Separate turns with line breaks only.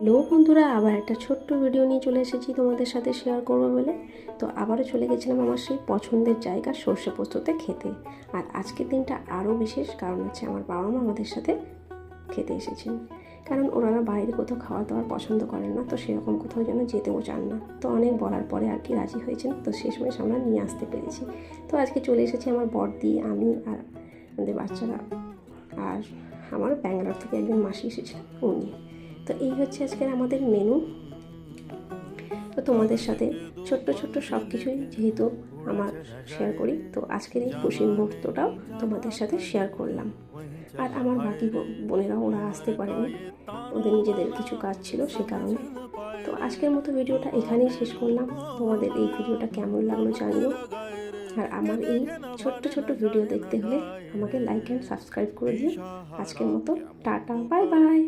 Hello বন্ধুরা, আবার একটা ছোট্ট ভিডিও নিয়ে চলে এসেছি তোমাদের সাথে শেয়ার করবো বলে। তো আবারও চলে গেছিলাম আমার সেই পছন্দের জায়গা সর্ষে পোস্ততে খেতে। আর আজকের দিনটা আরও বিশেষ, কারণ হচ্ছে আমার বাবা মা আমাদের সাথে খেতে এসেছেন। কারণ ওনারা বাইরে কোথাও খাওয়া দাওয়ার পছন্দ করেন না, তো সেরকম কোথাও যেন যেতেও চান না। তো অনেক বলার পরে আর কি রাজি হয়েছেন, তো শেষমেশ আমরা নিয়ে আসতে পেরেছি। তো আজকে চলে এসেছি আমার বড়দি, আমি আর আমাদের বাচ্চারা, আর আমার ব্যাঙ্গালোর থেকে একজন মাসি এসেছেন, উনি। তো এই হচ্ছে আজকের আমাদের মেনু। তো তোমাদের সাথে ছোট্ট ছোট্ট সব কিছুই যেহেতু আমার শেয়ার করি, তো আজকের এই খুশির মুহূর্তটাও তোমাদের সাথে শেয়ার করলাম। আর আমার বাকি বোনেরা ওরা আসতে পারেনি, ওদের নিজেদের কিছু কাজ ছিল সে কারণে। তো আজকের মতো ভিডিওটা এখানেই শেষ করলাম। তোমাদের এই ভিডিওটা কেমন লাগলো জানিও। আর আমার এই ছোট্ট ছোট্ট ভিডিও দেখতে হলে আমাকে লাইক অ্যান্ড সাবস্ক্রাইব করে দিও। আজকের মতো টাটা, বাই বাই।